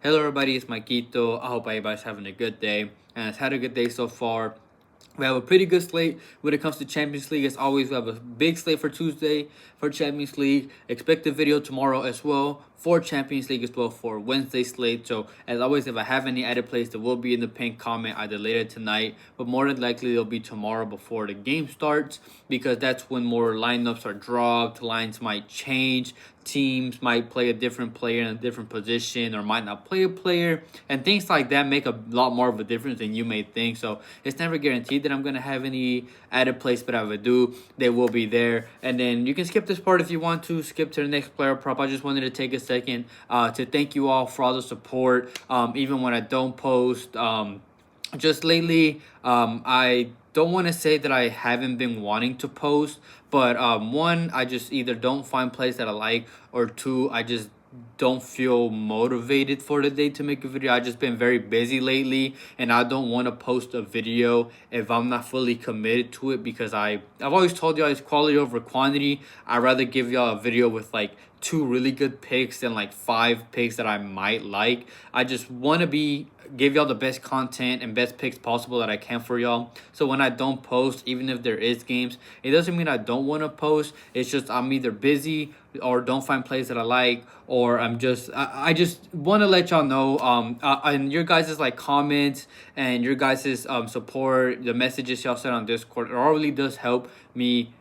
Hello everybody, it's Maikito. I hope everybody's having a good day and it's had a good day so far. We have a pretty good slate when it comes to Champions League. As always, we have a big slate for Tuesday for Champions League. Expect a video tomorrow as well for Champions League as well for Wednesday slate. So as always, if I have any added plays, they will be in the pinned comment either later tonight, but more than likely they'll be tomorrow before the game starts because that's when more lineups are dropped, lines might change, teams might play a different player in a different position or might not play a player, and things like that make a lot more of a difference than you may think. So it's never guaranteed that I'm going to have any added plays, but if I do, they will be there. And then you can skip this part if you want to, skip to the next player prop. I just wanted to take a second to thank you all for all the support, even when I don't post. Just lately, I don't want to say that I haven't been wanting to post, but one, I just either don't find plays that I like, or two, I just don't feel motivated for the day to make a video. I've just been very busy lately, and I don't want to post a video if I'm not fully committed to it because I've always told y'all it's quality over quantity. I'd rather give y'all a video with like 2 really good picks than like 5 picks that I might like. I just want to give y'all the best content and best picks possible that I can for y'all. So when I don't post, even if there is games, it doesn't mean I don't want to post. It's just I'm either busy or don't find plays that I like, or I just want to let y'all know and your guys' like comments and your guys' support, the messages y'all sent on Discord, it all really does help me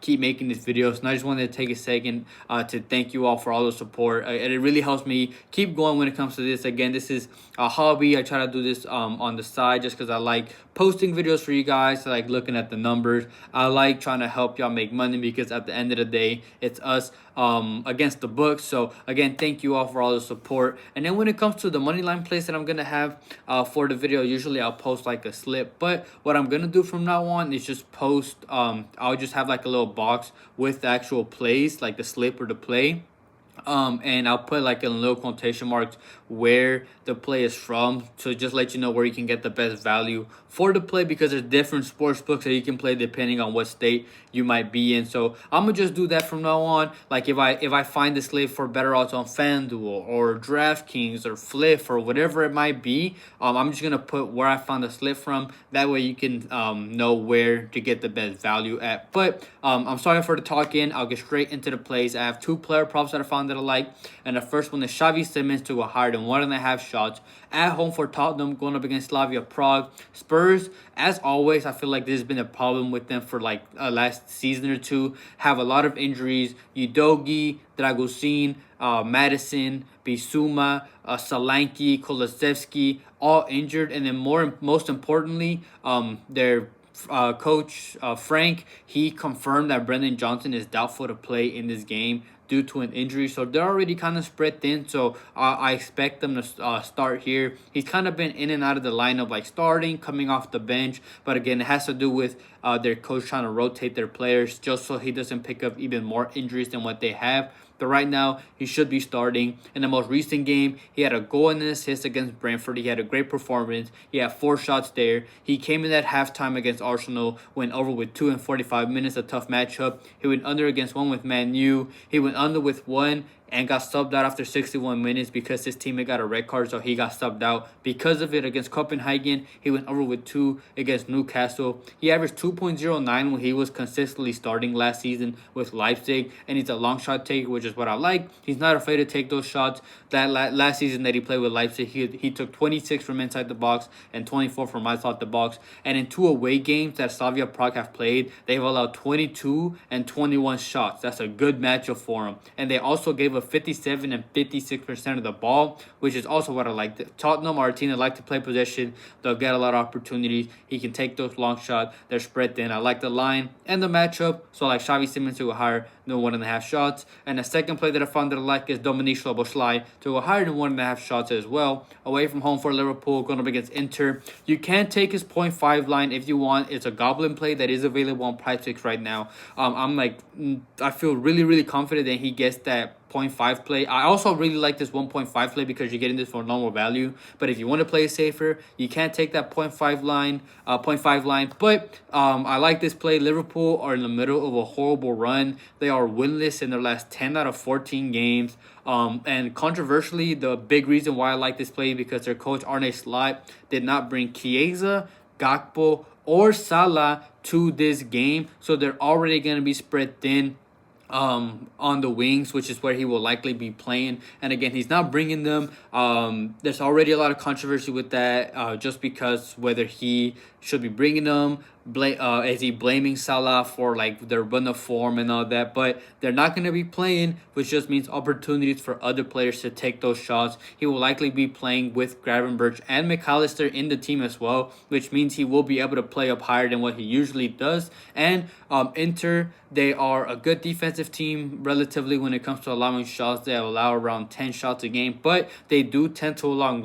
keep making these videos. And I just wanted to take a second to thank you all for all the support. And it really helps me keep going when it comes to this. Again, this is a hobby. I try to do this on the side just because I like posting videos for you guys. I like looking at the numbers. I like trying to help y'all make money because at the end of the day, it's us against the books. So again, thank you all for all the support. And then when it comes to the money line plays that I'm gonna have for the video, usually I'll post like a slip, but what I'm gonna do from now on is just post I'll just have like a little box with the actual plays, like the slip or the play, and I'll put like in little quotation marks where the play is from, to just let you know where you can get the best value for the play, because there's different sports books that you can play depending on what state you might be in. So I'm gonna just do that from now on. Like if I find the slate for better odds on FanDuel or DraftKings or Fliff or whatever it might be, I'm just gonna put where I found the slip from. That way you can know where to get the best value at. But I'm sorry for the talking. I'll get straight into the plays. I have 2 player props that I found that I like, and the first one is Xavi Simons to go higher than 1.5 shots at home for Tottenham, going up against Slavia Prague. Spurs, as always, I feel like this has been a problem with them for like last season or two. Have a lot of injuries. Udogi, Dragusin, Madison, Bissouma, Solanke, Kulusevski, all injured. And then most importantly, their coach Frank, he confirmed that Brendan Johnson is doubtful to play in this game due to an injury. So they're already kind of spread thin. So I expect them to start here. He's kind of been in and out of the lineup, like starting, coming off the bench. But again, it has to do with their coach trying to rotate their players just so he doesn't pick up even more injuries than what they have. But right now, he should be starting. In the most recent game, he had a goal and an assist against Brentford. He had a great performance. He had 4 shots there. He came in at halftime against Arsenal, went over with 2 in 45 minutes, a tough matchup. He went under against 1 with Man U. He went under with 1 and got subbed out after 61 minutes because his teammate got a red card, so he got subbed out. Because of it, against Copenhagen, he went over with 2 against Newcastle. He averaged 2.09 when he was consistently starting last season with Leipzig, and he's a long shot taker, which is what I like. He's not afraid to take those shots. That last season that he played with Leipzig, he took 26 from inside the box and 24 from outside the box. And in 2 away games that Slavia Prague have played, they've allowed 22 and 21 shots. That's a good matchup for him. And they also gave 57 and 56% of the ball, which is also what I like. Tottenham are a team that like to play possession. They'll get a lot of opportunities. He can take those long shots. They're spread thin. I like the line and the matchup, so I like Xavi Simons to go higher than 1.5 shots. And the second play that I found that I like is Dominik Szoboszlai to go higher than 1.5 shots as well. Away from home for Liverpool, going up against Inter. You can take his 0.5 line if you want. It's a goblin play that is available on PrizePicks right now. I feel really, really confident that he gets that 0.5 play. I also really like this 1.5 play because you're getting this for normal value. But if you want to play it safer, you can't take that 0.5 line. But I like this play. Liverpool are in the middle of a horrible run. They are are winless in their last 10 out of 14 games. And controversially, the big reason why I like this play is because their coach Arne Slot did not bring Chiesa, Gakpo, or Salah to this game, so they're already going to be spread thin on the wings, which is where he will likely be playing. And again, he's not bringing them. There's already a lot of controversy with that, just because whether he should be bringing them. Is he blaming Salah for like their run of form and all that? But they're not going to be playing, which just means opportunities for other players to take those shots. He will likely be playing with Gravenberch and McAllister in the team as well, which means he will be able to play up higher than what he usually does. And Inter, they are a good defensive team relatively when it comes to allowing shots. They allow around 10 shots a game, but they do tend to allow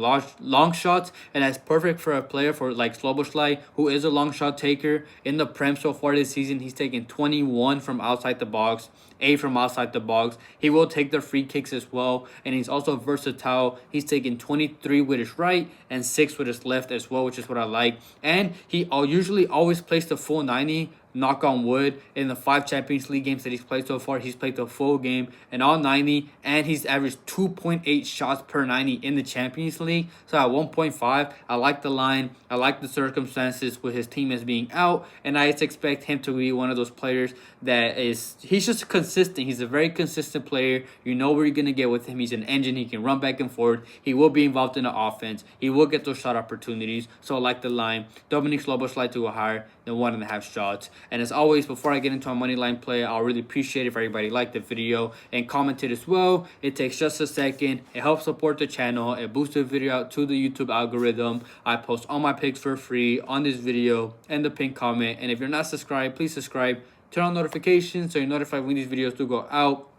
long shots, and that's perfect for a player for like Szoboszlai, who is a long shot taker. In the Prem so far this season, he's taken 21 from outside the box, 8 from outside the box. He will take the free kicks as well, and he's also versatile. He's taken 23 with his right and 6 with his left as well, which is what I like. And he usually always plays the full 90. Knock on wood, in the 5 Champions League games that he's played so far, he's played the full game and all 90, and he's averaged 2.8 shots per 90 in the Champions League. So at 1.5, I like the line. I like the circumstances with his team as being out, and I just expect him to be one of those players that he's just consistent. He's a very consistent player. You know where you're going to get with him. He's an engine. He can run back and forth. He will be involved in the offense. He will get those shot opportunities. So I like the line. Dominik Szoboszlai to go higher than 1.5 shots. And as always, before I get into a money line play, I'll really appreciate if everybody liked the video and commented as well. It takes just a second. It helps support the channel. It boosts the video out to the YouTube algorithm. I post all my picks for free on this video and the pinned comment. And if you're not subscribed, please subscribe. Turn on notifications so you're notified when these videos do go out.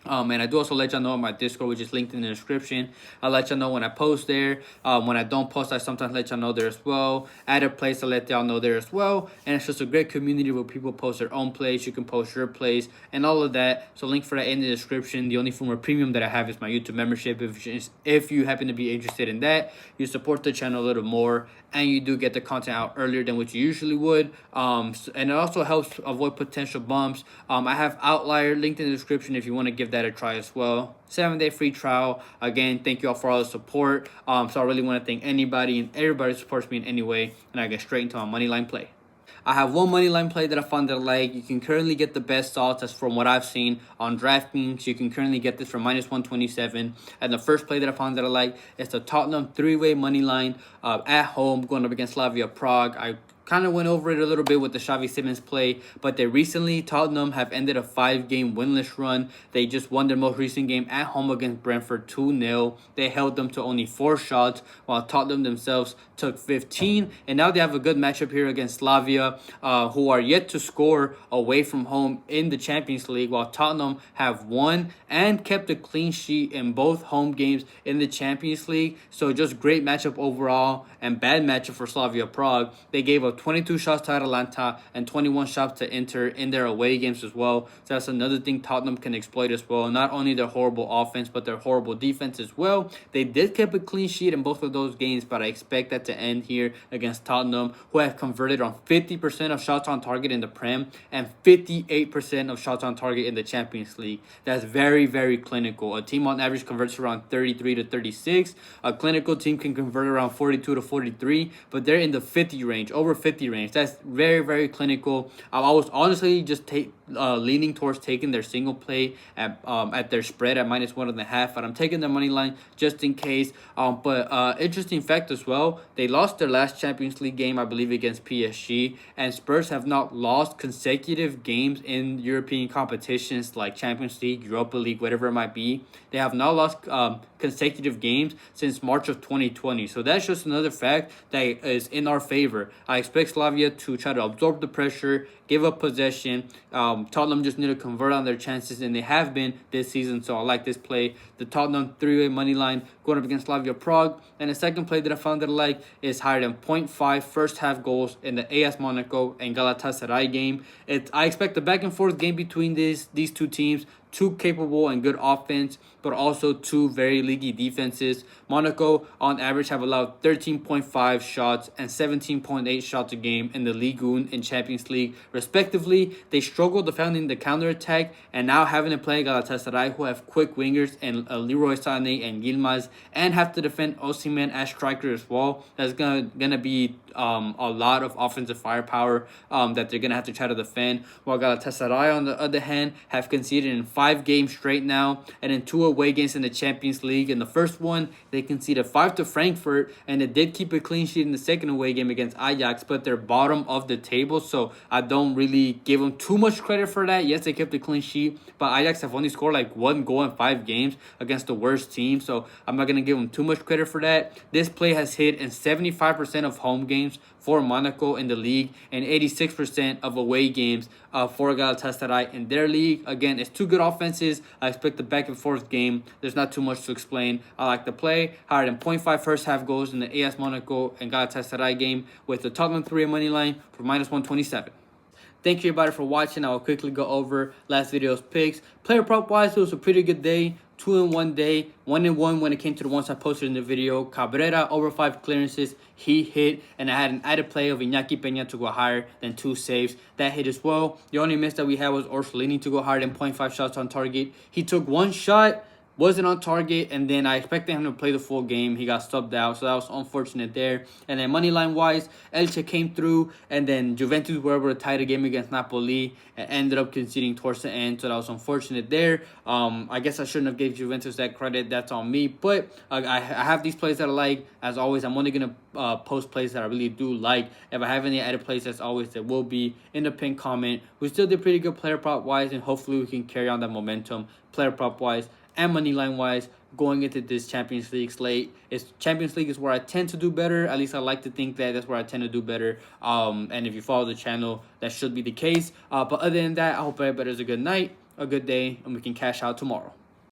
And I do also let y'all know on my Discord, which is linked in the description. I'll let y'all know when I post there. When I don't post, I sometimes let y'all know there as well. Add a place to let y'all know there as well. And it's just a great community where people post their own plays. You can post your plays and all of that. So link for that in the description. The only form of premium that I have is my YouTube membership. If you happen to be interested in that, you support the channel a little more, and you do get the content out earlier than what you usually would. And it also helps avoid potential bumps. I have Outlier linked in the description if you want to give that a try as well. 7-day free trial. Again, thank you all for all the support. So I really want to thank anybody and everybody who supports me in any way. And I get straight into my money line play. I have one money line play that I found that I like. You can currently get the best odds. That's from what I've seen on DraftKings. You can currently get this for -127. And the first play that I found that I like is the Tottenham 3-way money line at home going up against Slavia Prague. I kind of went over it a little bit with the Xavi Simons play, but Tottenham have ended a 5-game winless run. They just won their most recent game at home against Brentford 2-0. They held them to only 4 shots, while Tottenham themselves took 15. And now they have a good matchup here against Slavia, who are yet to score away from home in the Champions League, while Tottenham have won and kept a clean sheet in both home games in the Champions League. So just great matchup overall, and bad matchup for Slavia Prague. They gave up 22 shots to Atalanta and 21 shots to Inter in their away games as well. So that's another thing Tottenham can exploit as well. Not only their horrible offense, but their horrible defense as well. They did keep a clean sheet in both of those games, but I expect that to end here against Tottenham, who have converted on 50% of shots on target in the Prem and 58% of shots on target in the Champions League. That's very, very clinical. A team on average converts around 33 to 36. A clinical team can convert around 42 to 43, but they're in the 50 range, over 50 range. That's very, very clinical. I was honestly just leaning towards taking their single play at their spread at -1.5, but I'm taking the money line just in case. But interesting fact as well, they lost their last Champions League game, I believe, against PSG, and Spurs have not lost consecutive games in European competitions like Champions League, Europa League, whatever it might be. They have not lost consecutive games since March of 2020. So that's just another fact that is in our favor. I expect Slavia to try to absorb the pressure, give up possession. Tottenham just need to convert on their chances, and they have been this season. So I like this play. The Tottenham 3-way money line going up against Slavia Prague. And the second play that I found that I like is higher than 0.5 first half goals in the AS Monaco and Galatasaray game. I expect a back and forth game between these two teams. two capable and good offense, but also two very leaguey defenses. Monaco, on average, have allowed 13.5 shots and 17.8 shots a game in the Ligue 1 and Champions League, respectively. They struggle defending the counterattack, and now having to play Galatasaray, who have quick wingers and Leroy Sané and Yilmaz, and have to defend Osimhen as striker as well. That's gonna be a lot of offensive firepower that they're gonna have to try to defend. While Galatasaray, on the other hand, have conceded in 5 games straight now, and in 2 away games in the Champions League. In the first one, they conceded 5 to Frankfurt, and they did keep a clean sheet in the second away game against Ajax, but they're bottom of the table, so I don't really give them too much credit for that. Yes, they kept a clean sheet, but Ajax have only scored like 1 goal in 5 games against the worst team, so I'm not gonna give them too much credit for that. This play has hit in 75% of home games for Monaco in the league and 86% of away games for Galatasaray in their league. Again, it's 2 good offenses. I expect a back and forth game. There's not too much to explain. I like the play. Higher than 0.5 first half goals in the AS Monaco and Galatasaray game with the Tottenham 3 money line for -127. Thank you everybody for watching. I will quickly go over last video's picks. Player prop wise, it was a pretty good day. 2-in-1 day, 1-in-1 when it came to the ones I posted in the video. Cabrera over 5 clearances, he hit, and I had an added play of Iñaki Peña to go higher than 2 saves. That hit as well. The only miss that we had was Orsolini to go higher than 0.5 shots on target. He took 1 shot, wasn't on target, and then I expected him to play the full game. He got subbed out, so that was unfortunate there. And then money line wise, Elche came through, and then Juventus were able to tie the game against Napoli and ended up conceding towards the end, so that was unfortunate there. I guess I shouldn't have gave Juventus that credit. That's on me, but I have these plays that I like. As always, I'm only gonna post plays that I really do like. If I have any added plays, as always, there will be in the pinned comment. We still did pretty good player prop wise, and hopefully we can carry on that momentum player prop wise and money line wise going into this Champions League slate. Champions League is where I tend to do better. At least I like to think that that's where I tend to do better. And if you follow the channel, that should be the case. But other than that, I hope everybody has a good night, a good day, and we can cash out tomorrow.